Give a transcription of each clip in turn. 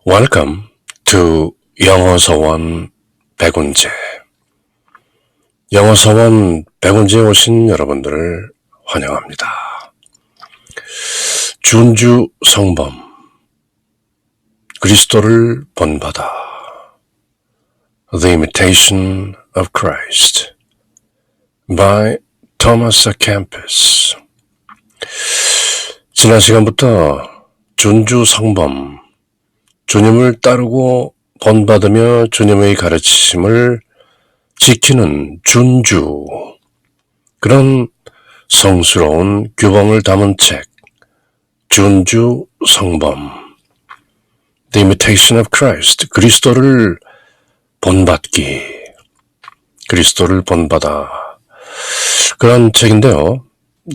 Welcome to 영어서원 백운재. 영어서원 백운재에 오신 여러분들을 환영합니다. 준주 성범, 그리스도를 본받아. The Imitation of Christ by Thomas A. Kempis. 지난 시간부터 준주 성범, 주님을 따르고 본받으며 주님의 가르치심을 지키는 준주, 그런 성스러운 규범을 담은 책, 준주 성범, The Imitation of Christ, 그리스도를 본받기, 그리스도를 본받아, 그런 책인데요.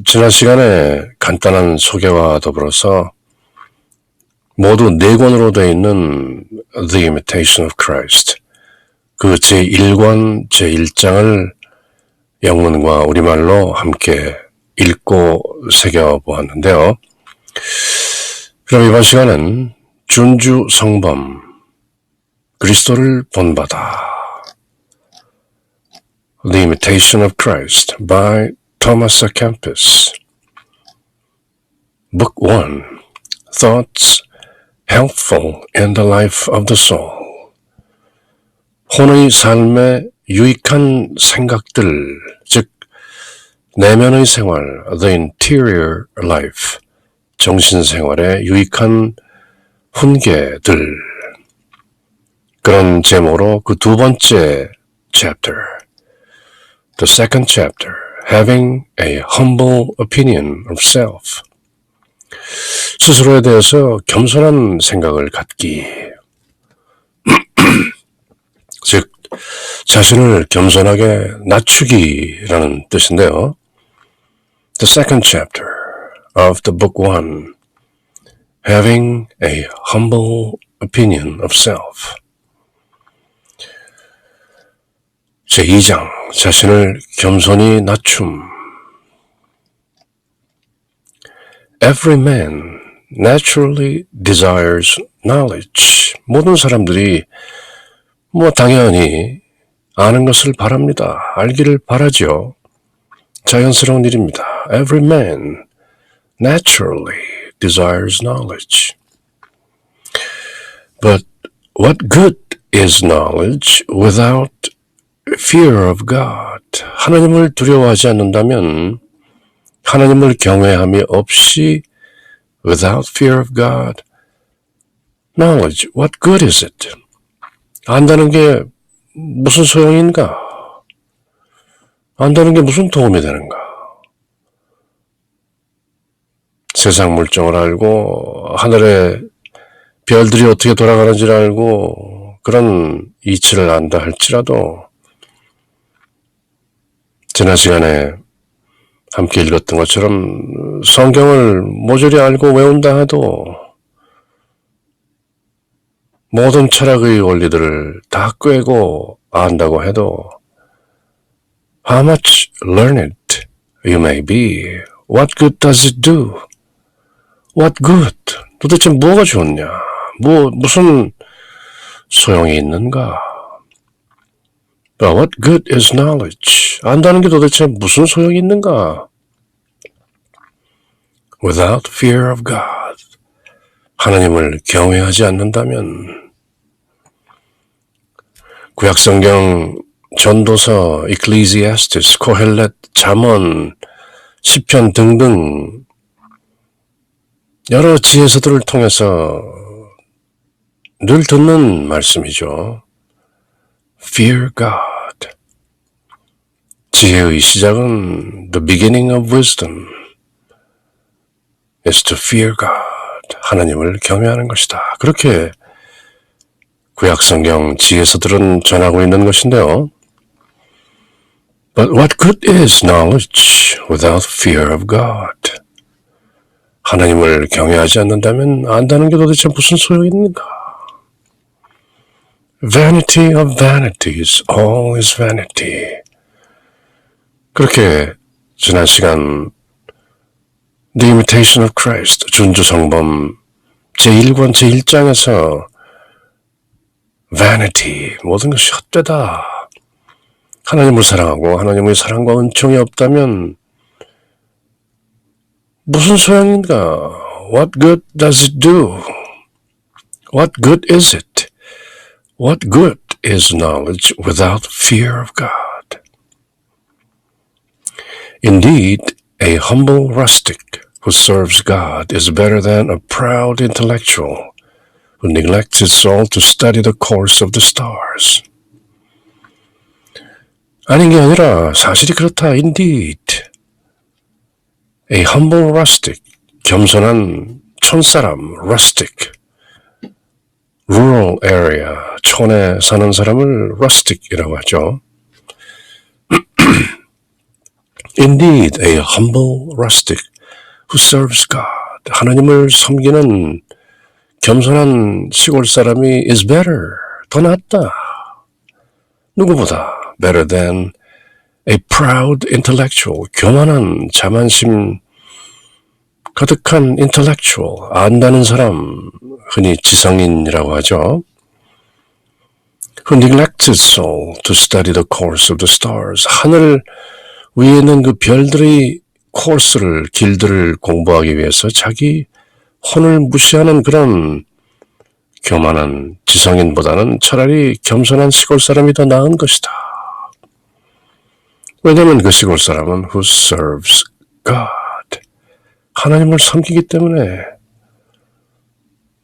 지난 시간에 간단한 소개와 더불어서 모두 4권으로 되어 있는 The Imitation of Christ, 그 제1권, 제1장을 영문과 우리말로 함께 읽고 새겨보았는데요. 그럼 이번 시간은 준주 성범, 그리스도를 본받아, The Imitation of Christ by Thomas A. Kempis. Book 1, Thoughts Helpful in the Life of the Soul. 혼의 삶에 유익한 생각들, 즉 내면의 생활, the interior life, 정신생활에 유익한 훈계들, 그런 제목으로 그 두 번째 chapter, the second chapter, having a humble opinion of self, 스스로에 대해서 겸손한 생각을 갖기, 즉 자신을 겸손하게 낮추기라는 뜻인데요. The second chapter of the book 1, having a humble opinion of self. 제2장, 자신을 겸손히 낮춤. Every man naturally desires knowledge. 모든 사람들이 당연히 아는 것을 바랍니다. 알기를 바라죠. 자연스러운 일입니다. Every man naturally desires knowledge. But what good is knowledge without fear of God? 하나님을 두려워하지 않는다면, 하나님을 경외함이 없이 without fear of God, knowledge, what good is it? 안다는 게 무슨 소용인가? 안다는 게 무슨 도움이 되는가? 세상 물정을 알고 하늘의 별들이 어떻게 돌아가는지를 알고 그런 이치를 안다 할지라도 지난 시간에 함께 읽었던 것처럼 성경을 모조리 알고 외운다 해도, 모든 철학의 원리들을 다 꿰고 안다고 해도, how much learned you may be, what good does it do? What good? 도대체 뭐가 좋냐? 무슨 소용이 있는가? But what good is knowledge? 안다는 게 도대체 무슨 소용이 있는가? Without fear of God. 하나님을 경외하지 않는다면. 구약성경, 전도서, Ecclesiastes, 코헬렛, 잠언, 시편 등등 여러 지혜서들을 통해서 늘 듣는 말씀이죠. Fear God. 지혜의 시작은 the beginning of wisdom is to fear God. 하나님을 경외하는 것이다. 그렇게 구약성경 지혜서들은 전하고 있는 것인데요. But what good is knowledge without fear of God? 하나님을 경외하지 않는다면 안다는 게 도대체 무슨 소용이 있는가? Vanity of vanities, all is vanity. 그렇게 지난 시간 The Imitation of Christ, 준주 성범 제1권 제1장에서 vanity, 모든 것이 헛되다. 하나님을 사랑하고 하나님의 사랑과 은총이 없다면 무슨 소용인가? What good does it do? What good is it? What good is knowledge without fear of God? Indeed, a humble rustic who serves God is better than a proud intellectual who neglects his soul to study the course of the stars. 아닌 게 아니라 사실이 그렇다. Indeed, a humble rustic, 겸손한 촌사람, rustic, rural area, 촌에 사는 사람을 rustic이라고 하죠. Indeed, a humble rustic who serves God. 하나님을 섬기는 겸손한 시골 사람이 is better, 더 낫다. 누구보다 better than a proud intellectual, 교만한 자만심 가득한 intellectual, 안다는 사람, 흔히 지성인이라고 하죠. Who neglects his soul to study the course of the stars. 하늘 위에 있는 그 별들의 코스를, 길들을 공부하기 위해서 자기 혼을 무시하는 그런 교만한 지성인보다는 차라리 겸손한 시골 사람이 더 나은 것이다. 왜냐하면 그 시골 사람은 who serves God. 하나님을 섬기기 때문에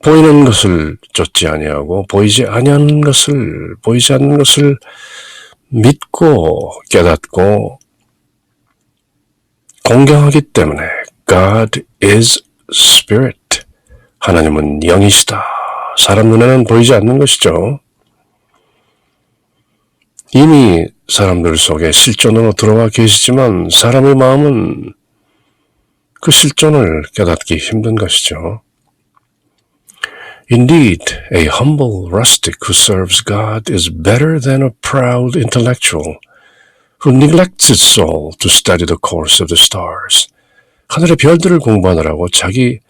보이는 것을 쫓지 아니하고 보이지 않는 것을 믿고 깨닫고 공경하기 때문에 God is spirit. 하나님은 영이시다. 사람 눈에는 보이지 않는 것이죠. 이미 사람들 속에 실존으로 들어와 계시지만 사람의 마음은 그 실존을 깨닫기 힘든 것이죠. Indeed, a humble rustic who serves God is better than a proud intellectual who neglects his soul to study the course of the stars. 하늘의 별들을 공부하느라고 자기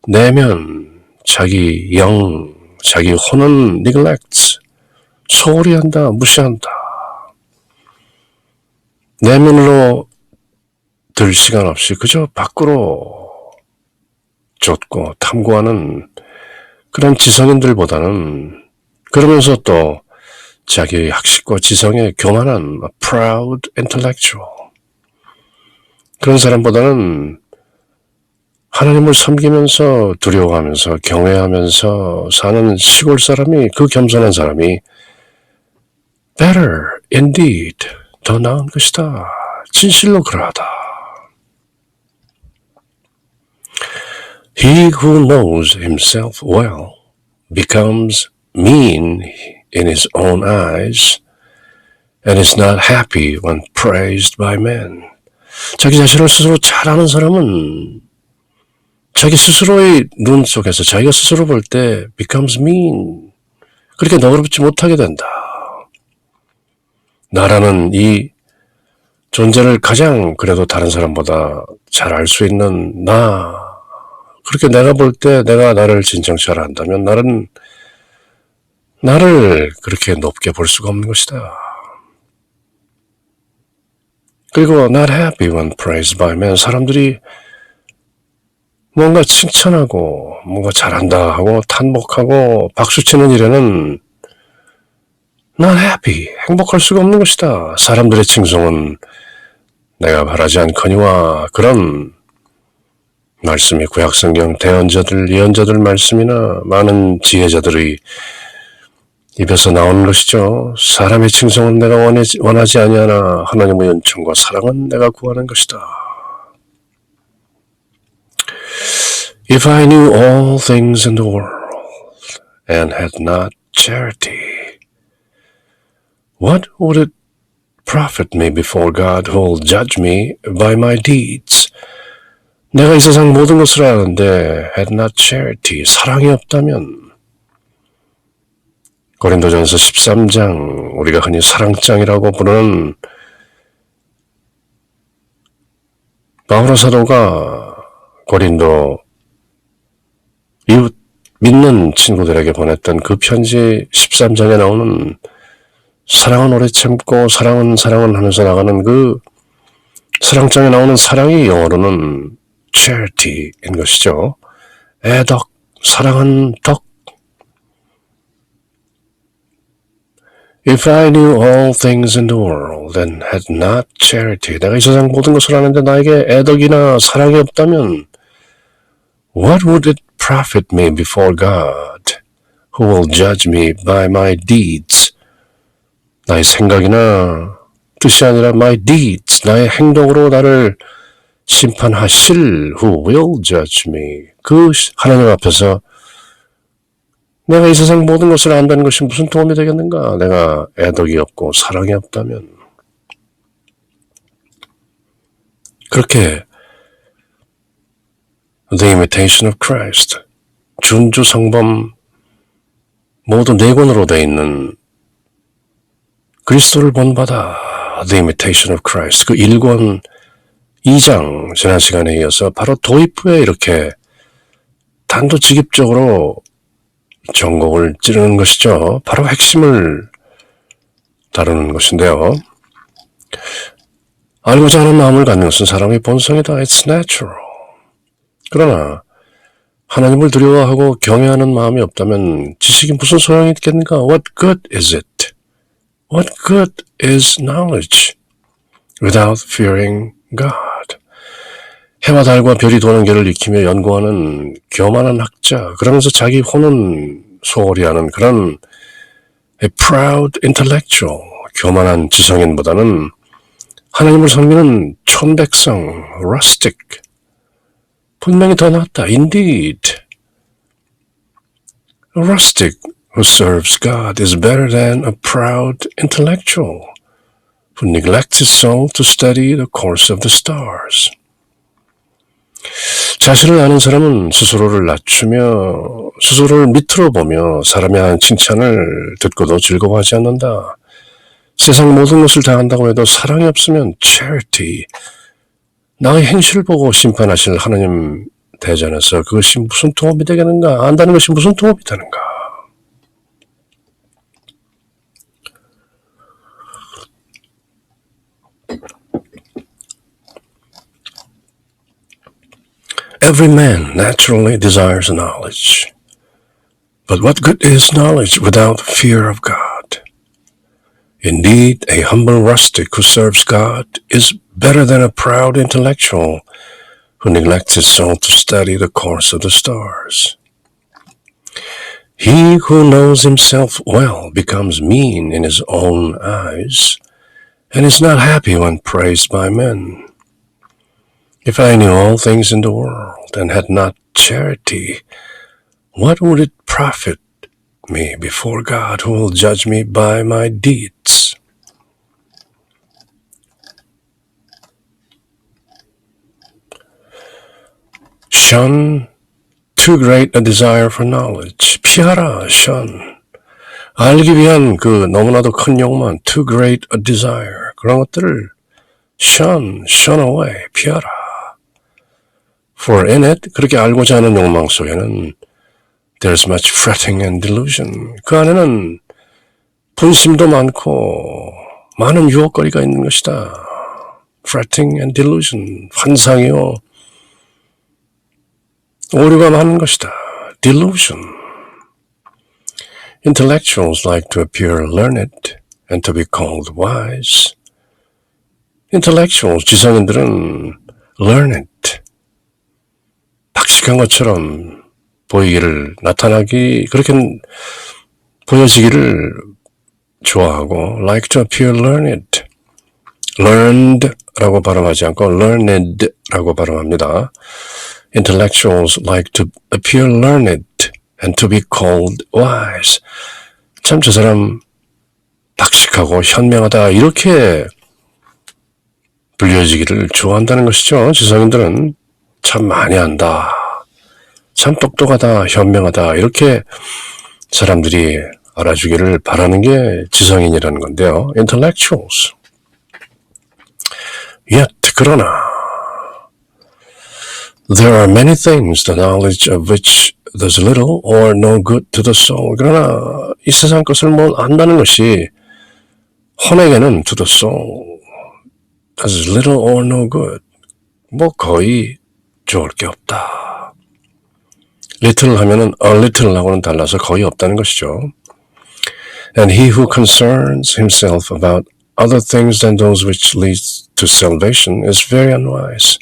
내면, 자기 영, 자기 혼은 neglects, 소홀히 한다, 무시한다. 내면으로 들 시간 없이 그저 밖으로 쫓고 탐구하는 그런 지성인들보다는 그러면서 또 자기의 학식과 지성에 교만한 proud intellectual 그런 사람보다는 하나님을 섬기면서 두려워하면서 경외하면서 사는 시골 사람이 그 겸손한 사람이 better indeed 더 나은 것이다. 진실로 그러하다. He who knows himself well becomes mean in his own eyes and is not happy when praised by men. 자기 자신을 스스로 잘 아는 사람은 자기 스스로의 눈 속에서 자기가 스스로 볼 때 becomes mean. 그렇게 너그럽지 못하게 된다. 나라는 이 존재를 가장 그래도 다른 사람보다 잘 알 수 있는 나. 그렇게 내가 볼 때 내가 나를 진정 잘 안다면 나를 그렇게 높게 볼 수가 없는 것이다. 그리고 not happy when praised by men. 사람들이 뭔가 칭찬하고 뭔가 잘한다 하고 탄복하고 박수치는 일에는 not happy, 행복할 수가 없는 것이다. 사람들의 칭송은 내가 바라지 않거니와 그런 말씀이 구약성경 대언자들, 예언자들 말씀이나 많은 지혜자들의 입에서 나오는 것이죠. 사람의 칭송은 내가 원하지 아니하나 하나님의 은총과 사랑은 내가 구하는 것이다. If I knew all things in the world and had not charity, what would it profit me before God who will judge me by my deeds? 내가 이 세상 모든 것을 아는데 had not charity, 사랑이 없다면 고린도전서 13장, 우리가 흔히 사랑장이라고 부르는 바울의 사도가 고린도 이웃 믿는 친구들에게 보냈던 그 편지 13장에 나오는 사랑은 오래 참고 사랑은 하면서 나가는 그 사랑장에 나오는 사랑이 영어로는 charity인 것이죠. 애덕, 사랑은 덕. If I knew all things in the world and had not charity, 내가 이 세상 모든 것을 아는데 나에게 애덕이나 사랑이 없다면 what would it profit me before God, who will judge me by my deeds? 나의 생각이나 뜻이 아니라 my deeds, 나의 행동으로 나를 심판하실 who will judge me. 그 하나님 앞에서 내가 이 세상 모든 것을 안다는 것이 무슨 도움이 되겠는가? 내가 애덕이 없고 사랑이 없다면. 그렇게 The Imitation of Christ, 준주 성범 모두 4권으로 되어 있는 그리스도를 본받아 The Imitation of Christ, 그 1권 2장 지난 시간에 이어서 바로 도입부에 이렇게 단도직입적으로 전곡을 찌르는 것이죠. 바로 핵심을 다루는 것인데요. 알고자 하는 마음을 갖는 것은 사람의 본성이다. It's natural. 그러나 하나님을 두려워하고 경외하는 마음이 없다면 지식이 무슨 소용이 있겠는가? What good is it? What good is knowledge without fearing God? 해와 달과 별이 도는 길을 익히며 연구하는 교만한 학자, 그러면서 자기 혼은 소홀히 하는 그런 a proud intellectual, 교만한 지성인보다는 하나님을 섬기는 촌백성, rustic, 분명히 더 낫다. Indeed, a rustic who serves God is better than a proud intellectual who neglects his soul to study the course of the stars. 자신을 아는 사람은 스스로를 낮추며 스스로를 밑으로 보며 사람이 하는 칭찬을 듣고도 즐거워하지 않는다. 세상 모든 것을 다 안다고 해도 사랑이 없으면 charity, 나의 행실을 보고 심판하실 하나님 대전에서 그것이 무슨 도움이 되겠는가? 안다는 것이 무슨 도움이 되는가? Every man naturally desires knowledge. But what good is knowledge without fear of God? Indeed, a humble rustic who serves God is better than a proud intellectual who neglects his soul to study the course of the stars. He who knows himself well becomes mean in his own eyes and is not happy when praised by men. If I knew all things in the world and had not charity, what would it profit me before God who will judge me by my deeds? Shun too great a desire for knowledge. 피하라, shun. 알기 위한 그 너무나도 큰 욕망, too great a desire. 그런 것들을 shun away, 피하라. For in it, 그렇게 알고자 하는 욕망 속에는 there's much fretting and delusion. 그 안에는 분심도 많고 많은 유혹거리가 있는 것이다. Fretting and delusion. 환상이요. 오류가 많은 것이다. Delusion. Intellectuals like to appear learned and to be called wise. Intellectuals, 지성인들은 learned, 박식한 것처럼 보이기를, 나타나기, 그렇게 보여지기를 좋아하고 like to appear learned, learned라고 발음하지 않고 learned라고 발음합니다. Intellectuals like to appear learned and to be called wise. 참 저 사람 박식하고 현명하다 이렇게 불려지기를 좋아한다는 것이죠. 지성인들은 참 많이 안다, 참 똑똑하다, 현명하다 이렇게 사람들이 알아주기를 바라는 게 지성인이라는 건데요. Intellectuals. Yet, 그러나 There are many things the knowledge of which does little or no good to the soul. 그러나 이 세상 것을 뭘 안다는 것이 혼에게는 to the soul does little or no good. 뭐 거의 좋을 게 없다. little 하면은 a little하고는 달라서 거의 없다는 것이죠. And he who concerns himself about other things than those which lead to salvation is very unwise.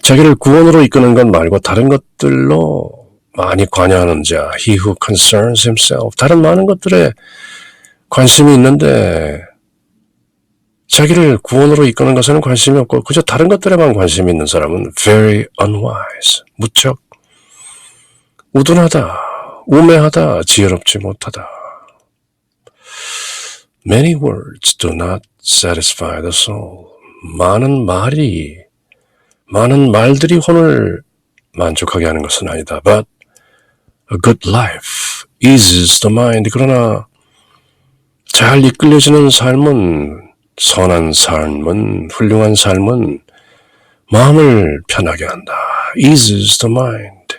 자기를 구원으로 이끄는 것 말고 다른 것들로 많이 관여하는 자, he who concerns himself, 다른 많은 것들에 관심이 있는데 자기를 구원으로 이끄는 것에는 관심이 없고 그저 다른 것들에만 관심이 있는 사람은 very unwise, 무척 우둔하다, 우매하다, 지혜롭지 못하다. Many words do not satisfy the soul. 많은 말들이 혼을 만족하게 하는 것은 아니다. But a good life eases the mind. 그러나 잘 이끌려지는 삶은, 선한 삶은, 훌륭한 삶은 마음을 편하게 한다. Eases the mind.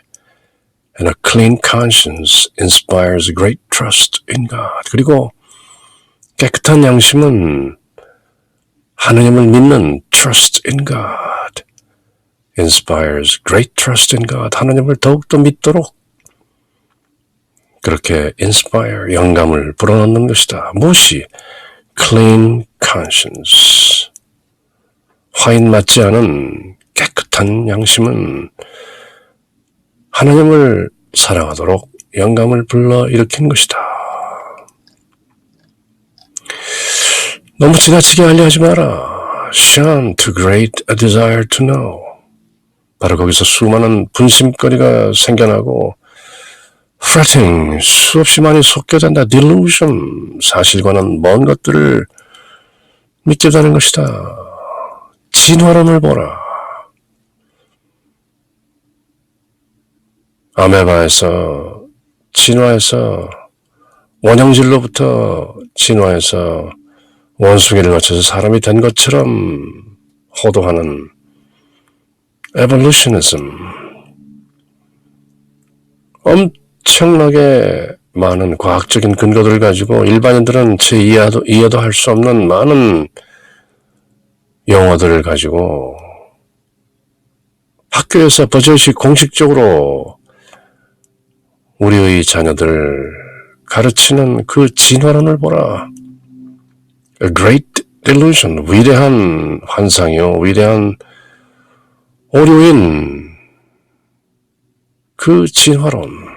And a clean conscience inspires great trust in God. 그리고 깨끗한 양심은 하느님을 믿는 trust in God. inspires great trust in God. 하나님을 더욱더 믿도록 그렇게 inspire, 영감을 불어넣는 것이다. 무엇이? clean conscience. 화인 맞지 않은 깨끗한 양심은 하나님을 사랑하도록 영감을 불러일으킨 것이다. 너무 지나치게 알려하지 마라. shun too great a desire to know. 바로 거기서 수많은 분심거리가 생겨나고 fretting, 수없이 많이 속게 된다. delusion, 사실과는 먼 것들을 믿게 되는 것이다. 진화론을 보라. 아메바에서 진화해서 원형질로부터 진화해서 원숭이를 거쳐서 사람이 된 것처럼 호도하는 evolutionism. 엄청나게 많은 과학적인 근거들을 가지고 일반인들은 채 이해도 할 수 없는 많은 용어들을 가지고 학교에서 버젓이 공식적으로 우리의 자녀들 가르치는 그 진화론을 보라. A great delusion, 위대한 환상이요, 위대한 오류인 그 진화론,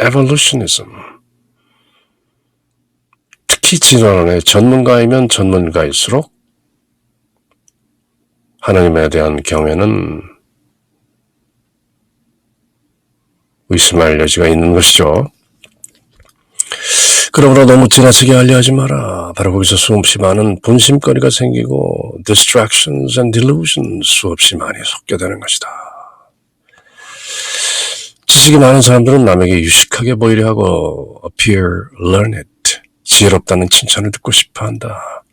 evolutionism. 특히 진화론의 전문가이면 전문가일수록 하나님에 대한 경외는 의심할 여지가 있는 것이죠. 그러므로 너무 지나치게 알려하지 마라. 바로 거기서 수없이 많은 분심거리가 생기고 distractions and delusions 수없이 많이 섞게 되는 것이다. 지식이 많은 사람들은 남에게 유식하게 보이려 하고 appear learned, 지혜롭다는 칭찬을 듣고 싶어한다.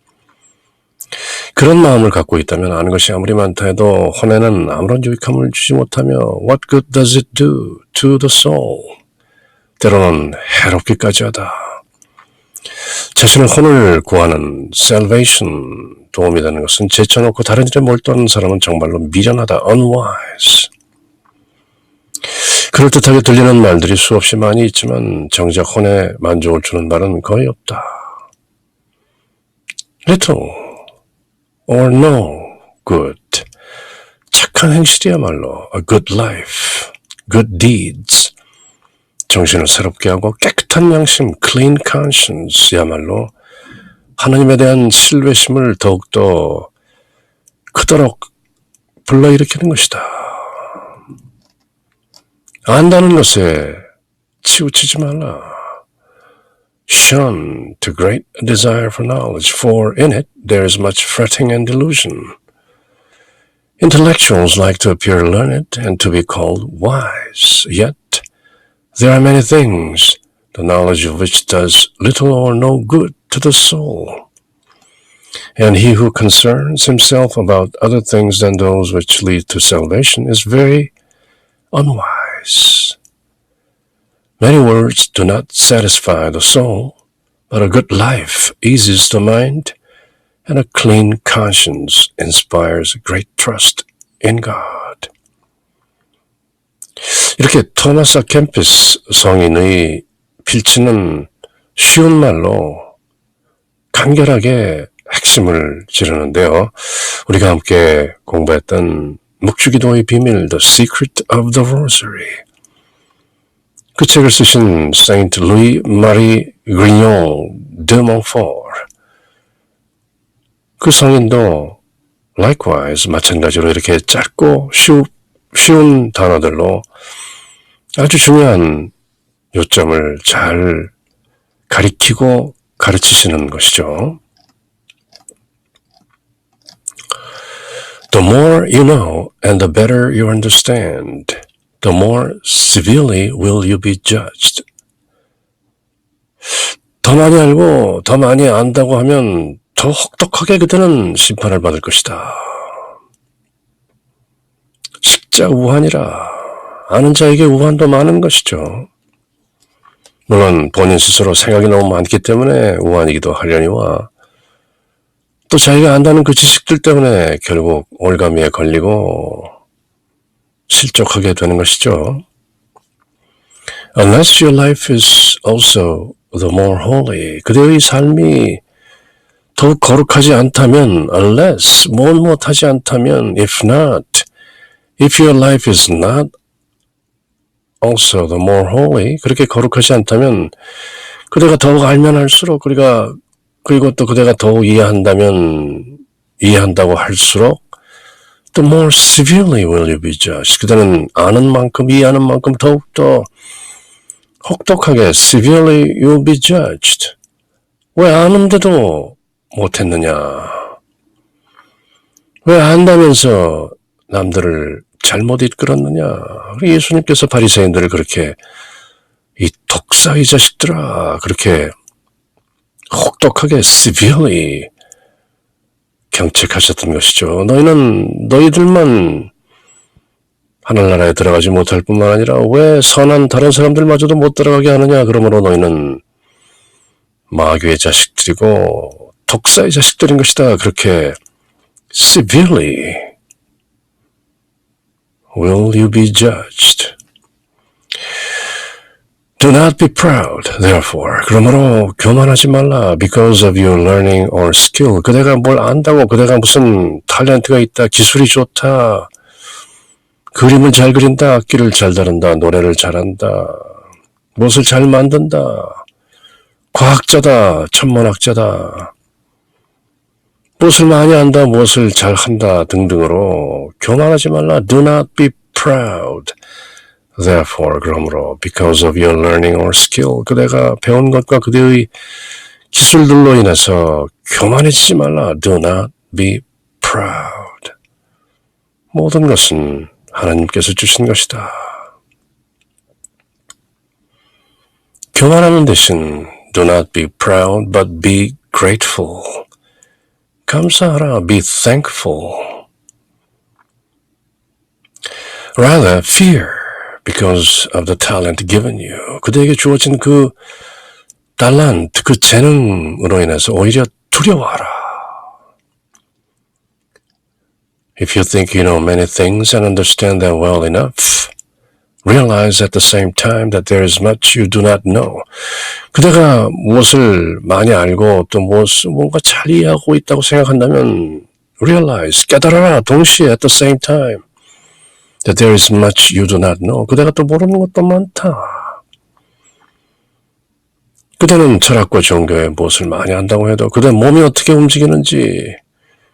그런 마음을 갖고 있다면 아는 것이 아무리 많다 해도 혼에는 아무런 유익함을 주지 못하며 what good does it do to the soul? 때로는 해롭기까지 하다. 자신의 혼을 구하는 salvation 도움이 되는 것은 제쳐놓고 다른 일에 몰두하는 사람은 정말로 미련하다, unwise. 그럴듯하게 들리는 말들이 수없이 많이 있지만 정작 혼에 만족을 주는 말은 거의 없다. little or no good. 착한 행실이야말로 a good life, good deeds. 정신을 새롭게 하고 깨끗한 양심, clean conscience야말로 하나님에 대한 신뢰심을 더욱더 크도록 불러일으키는 것이다. 안다는 것에 치우치지 말라. shun to great desire for knowledge, for in it there is much fretting and delusion. Intellectuals like to appear learned and to be called wise, yet there are many things, the knowledge of which does little or no good to the soul. And he who concerns himself about other things than those which lead to salvation is very unwise. Many words do not satisfy the soul, but a good life eases the mind, and a clean conscience inspires great trust in God. 이렇게 토마스 캠피스 성인의 필치는 쉬운 말로 간결하게 핵심을 지르는데요. 우리가 함께 공부했던 묵주기도의 비밀, The Secret of the Rosary. 그 책을 쓰신 Saint Louis Marie Grignon de Montfort. 그 성인도 likewise 마찬가지로 이렇게 짧고 쉬운 단어들로 아주 중요한 요점을 잘 가리키고 가르치시는 것이죠. The more you know and the better you understand, the more severely will you be judged. 더 많이 알고 더 많이 안다고 하면 더 혹독하게 그들은 심판을 받을 것이다. 십자우한이라 아는 자에게 우한도 많은 것이죠. 물론 본인 스스로 생각이 너무 많기 때문에 우한이기도 하려니와 또 자기가 안다는 그 지식들 때문에 결국 올가미에 걸리고 실족하게 되는 것이죠. Unless your life is also the more holy, 그대의 삶이 더욱 거룩하지 않다면, unless, 무엇하지 않다면, if your life is not also the more holy, 그렇게 거룩하지 않다면, 그대가 더욱 알면 할수록, 그리고 또 그대가 더욱 이해한다고 할수록, the more severely will you be judged. 그대는 아는 만큼, 이해하는 만큼 더욱더 혹독하게 severely you will be judged. 왜 아는데도 못했느냐? 왜 안다면서 남들을 잘못 이끌었느냐? 예수님께서 바리새인들을 그렇게 이 독사 이 자식들아 그렇게 혹독하게 severely 경책하셨던 것이죠. 너희들만 하늘나라에 들어가지 못할 뿐만 아니라 왜 선한 다른 사람들마저도 못 들어가게 하느냐? 그러므로 너희는 마귀의 자식들이고 독사의 자식들인 것이다. 그렇게 severely will you be judged. Do not be proud, therefore. 그러므로 교만하지 말라. Because of your learning or skill. 그대가 뭘 안다고, 그대가 무슨 탤런트가 있다, 기술이 좋다, 그림을 잘 그린다, 악기를 잘 다룬다, 노래를 잘한다, 무엇을 잘 만든다, 과학자다, 천문학자다, 무엇을 많이 안다, 무엇을 잘한다 등등으로 교만하지 말라. Do not be proud. Therefore, 그러므로 because of your learning or skill, 그대가 배운 것과 그대의 기술들로 인해서 교만해지지 말라. Do not be proud. 모든 것은 하나님께서 주신 것이다. 교만하는 대신 do not be proud, but be grateful. 감사하라. Be thankful. Rather, fear because of the talent given you. 그대에게 주어진 그 달란트, 그 재능으로 인해서 오히려 두려워하라. If you think you know many things and understand them well enough, realize at the same time that there is much you do not know. 그대가 무엇을 많이 알고 또 뭔가 잘 이해하고 있다고 생각한다면 realize, 깨달아라. 동시에 at the same time that there is much you do not know. 그대가 또 모르는 것도 많다. 그대는 철학과 종교에 무엇을 많이 안다고 해도 그대 몸이 어떻게 움직이는지,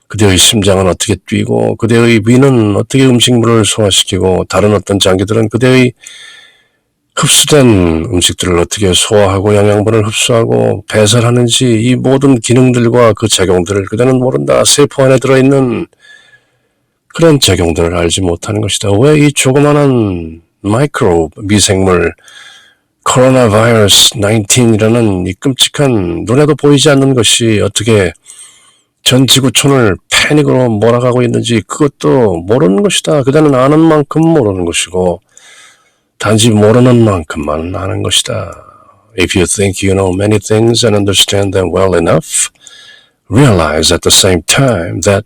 그대의 심장은 어떻게 뛰고, 그대의 위는 어떻게 음식물을 소화시키고, 다른 어떤 장기들은 그대의 흡수된 음식들을 어떻게 소화하고 영양분을 흡수하고 배설하는지, 이 모든 기능들과 그 작용들을 그대는 모른다. 세포 안에 들어있는 그런 작용들을 알지 못하는 것이다. 왜 이 조그마한 마이크로브, 미생물, 코로나 바이러스 19이라는 이 끔찍한 눈에도 보이지 않는 것이 어떻게 전 지구촌을 패닉으로 몰아가고 있는지 그것도 모르는 것이다. 그대는 아는 만큼 모르는 것이고 단지 모르는 만큼만 아는 것이다. If you think you know many things and understand them well enough, realize at the same time that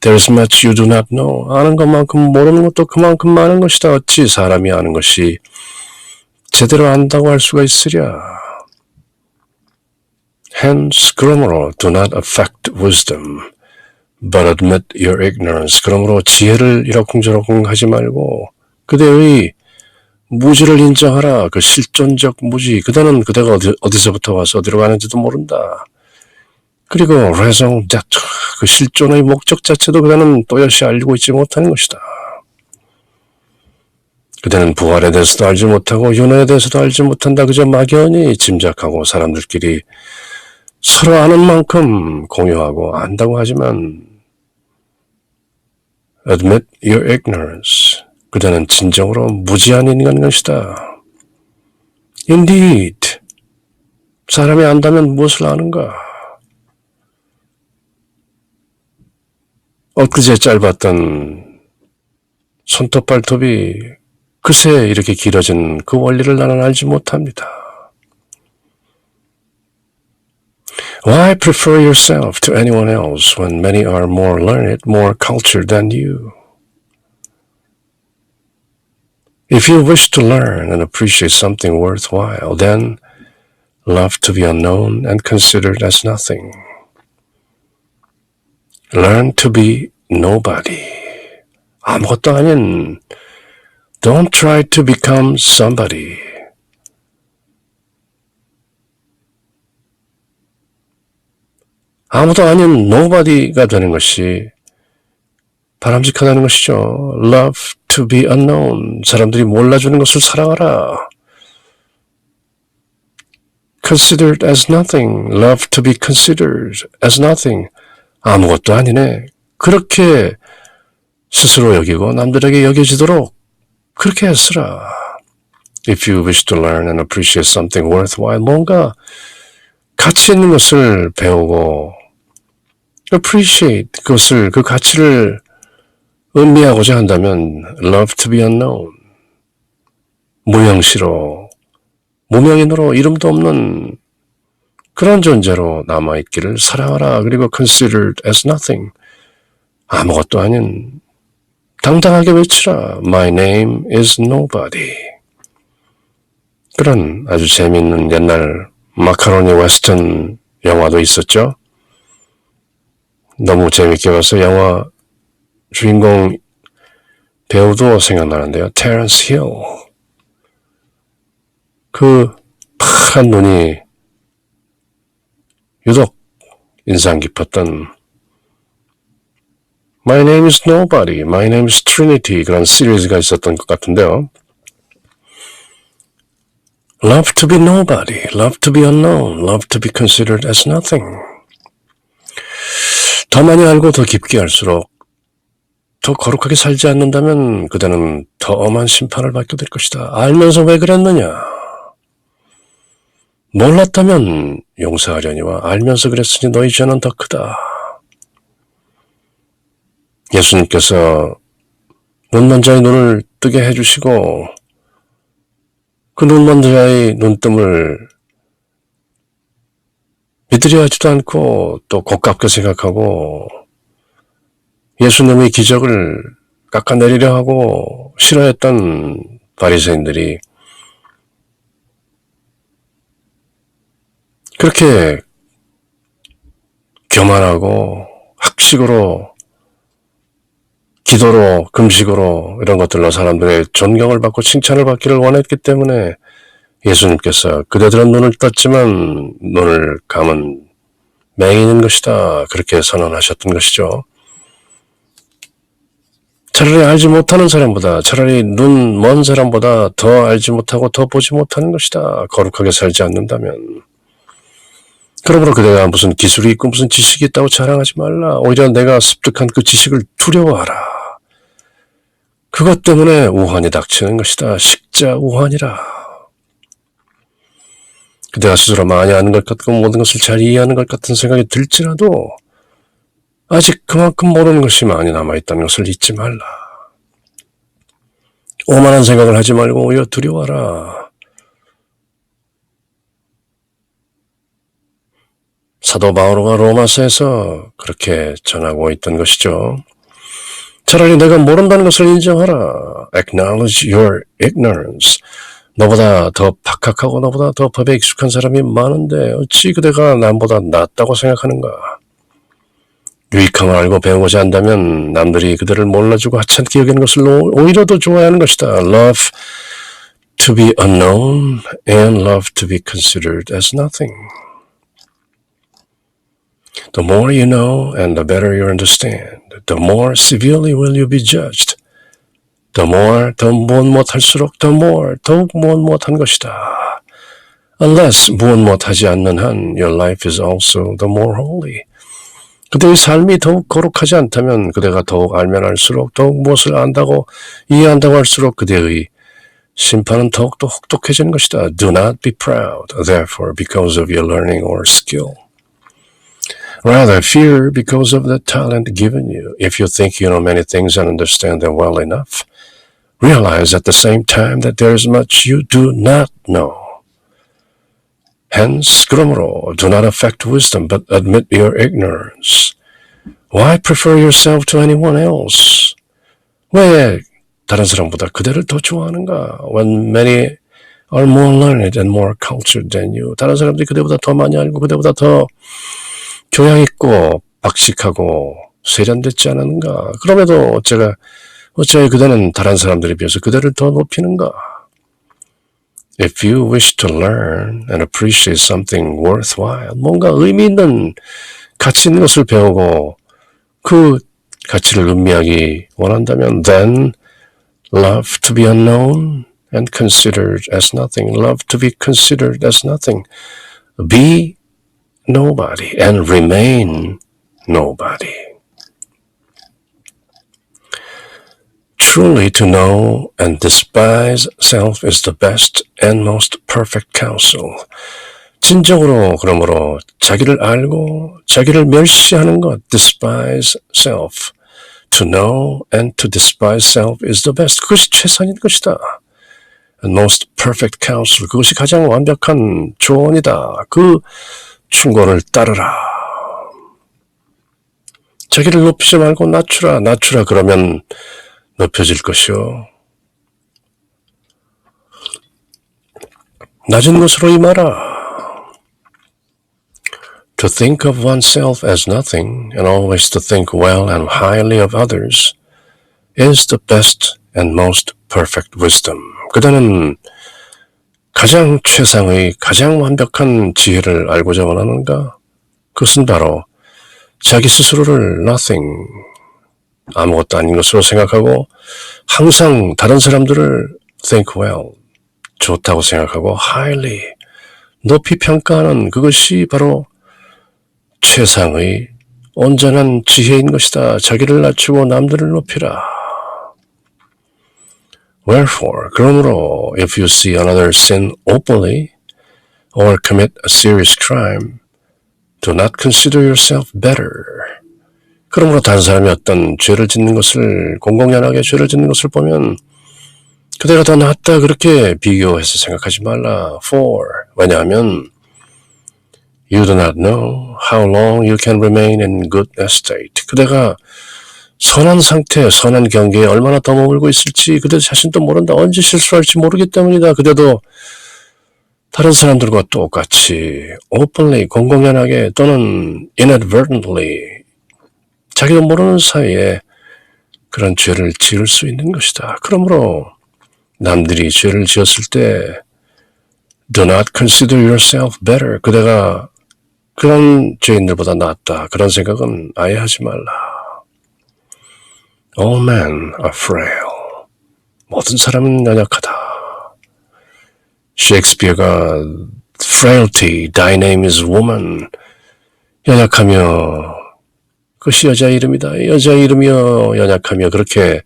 there is much you do not know. 아는 것만큼 모르는 것도 그만큼 많은 것이다. 어찌 사람이 아는 것이 제대로 안다고 할 수가 있으랴. Hence, 그러므로 do not affect wisdom, but admit your ignorance. 그러므로 지혜를 이러쿵저러쿵 하지 말고 그대의 무지를 인정하라. 그 실존적 무지. 그대는 그대가 어디서부터 와서 어디로 가는지도 모른다. 그리고 raison d'être, 그 실존의 목적 자체도 그대는 또렷이 알고 있지 못하는 것이다. 그대는 부활에 대해서도 알지 못하고 윤회에 대해서도 알지 못한다. 그저 막연히 짐작하고 사람들끼리 서로 아는 만큼 공유하고 안다고 하지만 admit your ignorance. 그대는 진정으로 무지한 인간인 것이다. Indeed. 사람이 안다면 무엇을 아는가? 엊그제 짧았던 손톱 발톱이 그새 이렇게 길어진 그 원리를 나는 알지 못합니다. Why prefer yourself to anyone else when many are more learned, more cultured than you? If you wish to learn and appreciate something worthwhile, then love to be unknown and considered as nothing. Learn to be nobody. 아무것도 아닌 Don't try to become somebody. 아무도 아닌 nobody가 되는 것이 바람직하다는 것이죠. Love to be unknown. 사람들이 몰라주는 것을 사랑하라. Considered as nothing. Love to be considered as nothing. 아무것도 아니네. 그렇게 스스로 여기고 남들에게 여겨지도록 그렇게 쓰라. If you wish to learn and appreciate something worthwhile, 뭔가 가치 있는 것을 배우고 appreciate 그것을 그 가치를 음미하고자 한다면 love to be unknown. 무명시로 무명인으로 이름도 없는 그런 존재로 남아있기를 사랑하라. 그리고 considered as nothing. 아무것도 아닌 당당하게 외치라. My name is nobody. 그런 아주 재미있는 옛날 마카로니 웨스턴 영화도 있었죠. 너무 재밌게 봐서 영화 주인공 배우도 생각나는데요. 테런스 힐. 그 파란 눈이 유독 인상 깊었던 My name is nobody, my name is Trinity 그런 시리즈가 있었던 것 같은데요. Love to be nobody, love to be unknown, love to be considered as nothing. 더 많이 알고 더 깊게 알수록 더 거룩하게 살지 않는다면 그대는 더 엄한 심판을 받게 될 것이다. 알면서 왜 그랬느냐? 몰랐다면 용서하려니와 알면서 그랬으니 너희 죄는 더 크다. 예수님께서 눈먼 자의 눈을 뜨게 해주시고 그 눈먼 자의 눈뜸을 믿으려 하지도 않고 또 고깝게 생각하고 예수님의 기적을 깎아내리려 하고 싫어했던 바리새인들이 그렇게 교만하고 학식으로 기도로 금식으로 이런 것들로 사람들의 존경을 받고 칭찬을 받기를 원했기 때문에 예수님께서 그대들은 눈을 떴지만 눈을 감은 맹인인 것이다. 그렇게 선언하셨던 것이죠. 차라리 알지 못하는 사람보다 차라리 눈 먼 사람보다 더 알지 못하고 더 보지 못하는 것이다. 거룩하게 살지 않는다면. 그러므로 그대가 무슨 기술이 있고 무슨 지식이 있다고 자랑하지 말라. 오히려 내가 습득한 그 지식을 두려워하라. 그것 때문에 우환이 닥치는 것이다. 식자우환이라. 그대가 스스로 많이 아는 것 같고 모든 것을 잘 이해하는 것 같은 생각이 들지라도 아직 그만큼 모르는 것이 많이 남아있다는 것을 잊지 말라. 오만한 생각을 하지 말고 오히려 두려워하라. 사도 바오로가 로마서에서 그렇게 전하고 있던 것이죠. 차라리 내가 모른다는 것을 인정하라. Acknowledge your ignorance. 너보다 더 박학하고 너보다 더 법에 익숙한 사람이 많은데 어찌 그대가 남보다 낫다고 생각하는가. 유익함을 알고 배우고자 한다면 남들이 그들을 몰라주고 하찮게 여기는 것을 오히려 더 좋아하는 것이다. Love to be unknown and love to be considered as nothing. The more you know and the better you understand, the more severely will you be judged. The more, 더 무엇 못할수록 the more, 더욱 무엇 못한 것이다. Unless 무엇 못하지 않는 한, your life is also the more holy. 그대의 삶이 더욱 거룩하지 않다면 그대가 더욱 알면 알수록 더욱 무엇을 안다고 이해한다고 할수록 그대의 심판은 더욱더 혹독해지는 것이다. Do not be proud, therefore, because of your learning or skill. Rather, fear because of the talent given you. If you think you know many things and understand them well enough, realize at the same time that there is much you do not know. Hence, 그러므로, do not affect wisdom, but admit your ignorance. Why prefer yourself to anyone else? 왜 다른 사람보다 그대를 더 좋아하는가? When many are more learned and more cultured than you. 다른 사람들이 그대보다 더 많이 알고 그대보다 더 교양 있고 박식하고 세련됐지 않은가? 그럼에도 어찌하여 그대는 다른 사람들에 비해서 그대를 더 높이는가? If you wish to learn and appreciate something worthwhile, 뭔가 의미 있는 가치 있는 것을 배우고 그 가치를 음미하기 원한다면 then love to be unknown and considered as nothing. Love to be considered as nothing. Be nobody and remain nobody. Truly to know and despise self is the best and most perfect counsel. 진정으로 그러므로 자기를 알고 자기를 멸시하는 것, despise self. To know and to despise self is the best. 그것이 최선인 것이다. And most perfect counsel. 그것이 가장 완벽한 조언이다. 그 충고를 따르라. 자기를 높이지 말고 낮추라. 낮추라 그러면 높여질 것이요. 낮은 것으로 임하라. To think of oneself as nothing and always to think well and highly of others is the best and most perfect wisdom. 그대는 가장 최상의 가장 완벽한 지혜를 알고자 원하는가? 그것은 바로 자기 스스로를 nothing, 아무것도 아닌 것으로 생각하고 항상 다른 사람들을 think well, 좋다고 생각하고 highly, 높이 평가하는 그것이 바로 최상의 온전한 지혜인 것이다. 자기를 낮추고 남들을 높이라. Wherefore, 그러므로 if you see another sin openly or commit a serious crime, do not consider yourself better. 그러므로 다른 사람이 어떤 죄를 짓는 것을 공공연하게 죄를 짓는 것을 보면 그대가 더 낫다 그렇게 비교해서 생각하지 말라. For, 왜냐하면 you do not know how long you can remain in good estate. 그대가 선한 상태, 선한 경계에 얼마나 더 머물고 있을지 그대 자신도 모른다. 언제 실수할지 모르기 때문이다. 그대도 다른 사람들과 똑같이 openly, 공공연하게 또는 inadvertently 자기도 모르는 사이에 그런 죄를 지을 수 있는 것이다. 그러므로 남들이 죄를 지었을 때 do not consider yourself better. 그대가 그런 죄인들보다 낫다. 그런 생각은 아예 하지 말라. All men are frail. 모든 사람은 연약하다. 셰익스피어가 frailty, thy name is woman. 연약하며 그것이 여자 이름이다. 여자 이름이여 연약하며 그렇게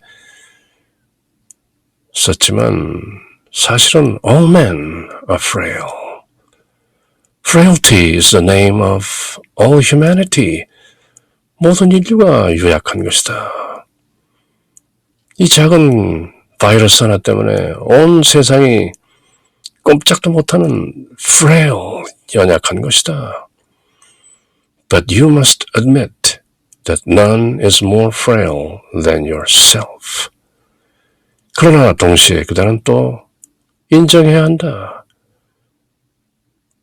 썼지만 사실은 all men are frail. Frailty is the name of all humanity. 모든 인류가 유약한 것이다. 이 작은 바이러스 하나 때문에 온 세상이 꼼짝도 못하는 frail, 연약한 것이다. But you must admit that none is more frail than yourself. 그러나 동시에 그대는 또 인정해야 한다.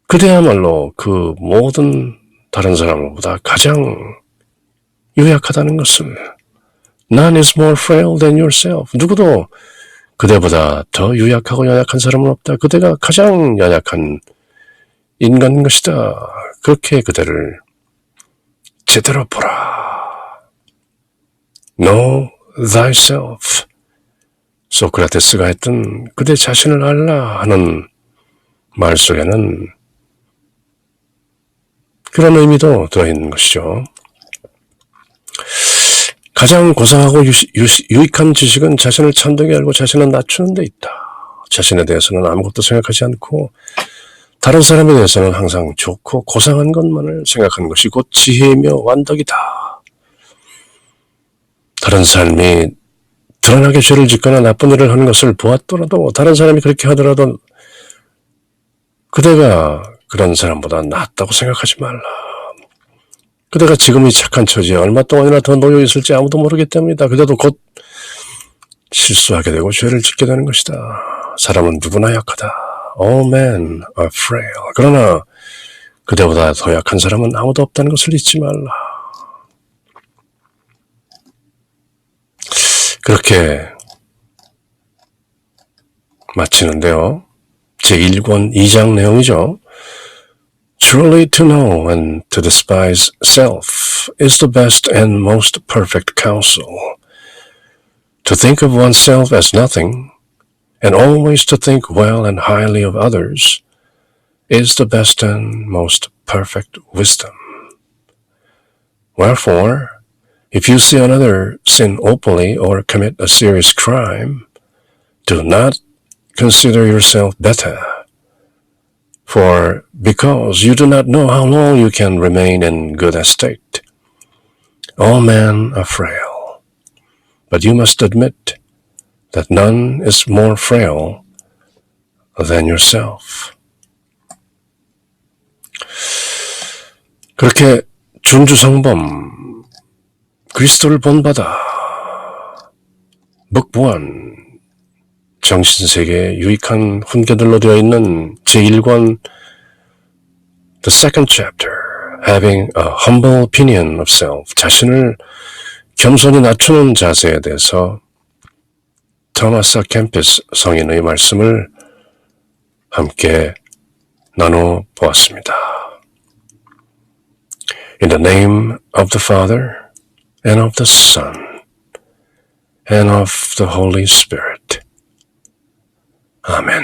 그대야말로 그 모든 다른 사람보다 가장 유약하다는 것을. None is more frail than yourself. 누구도 그대보다 더 유약하고 연약한 사람은 없다. 그대가 가장 연약한 인간인 것이다. 그렇게 그대를 제대로 보라. Know thyself. 소크라테스가 했던 그대 자신을 알라 하는 말 속에는 그런 의미도 들어있는 것이죠. 가장 고상하고 유익한 지식은 자신을 참되게 알고 자신을 낮추는 데 있다. 자신에 대해서는 아무것도 생각하지 않고 다른 사람에 대해서는 항상 좋고 고상한 것만을 생각하는 것이 곧 지혜이며 완덕이다. 다른 삶이 드러나게 죄를 짓거나 나쁜 일을 하는 것을 보았더라도 다른 사람이 그렇게 하더라도 그대가 그런 사람보다 낫다고 생각하지 말라. 그대가 지금이 착한 처지에 얼마 동안이나 더 놓여 있을지 아무도 모르기 때문이다. 그대도 곧 실수하게 되고 죄를 짓게 되는 것이다. 사람은 누구나 약하다. All men are frail. 그러나 그대보다 더 약한 사람은 아무도 없다는 것을 잊지 말라. 그렇게 마치는데요. 제1권 2장 내용이죠. Truly to know and to despise self is the best and most perfect counsel. To think of oneself as nothing, and always to think well and highly of others, is the best and most perfect wisdom. Wherefore, if you see another sin openly or commit a serious crime, do not consider yourself better. For because you do not know how long you can remain in good estate. All men are frail, but you must admit that none is more frail than yourself. 그렇게 준주성범, 그리스도를 본받아, 묵부한, 정신세계에 유익한 훈계들로 되어 있는 제1권 The second chapter, having a humble opinion of self, 자신을 겸손히 낮추는 자세에 대해서 토마스 캠피스 성인의 말씀을 함께 나눠보았습니다. In the name of the Father, and of the Son, and of the Holy Spirit. 아멘.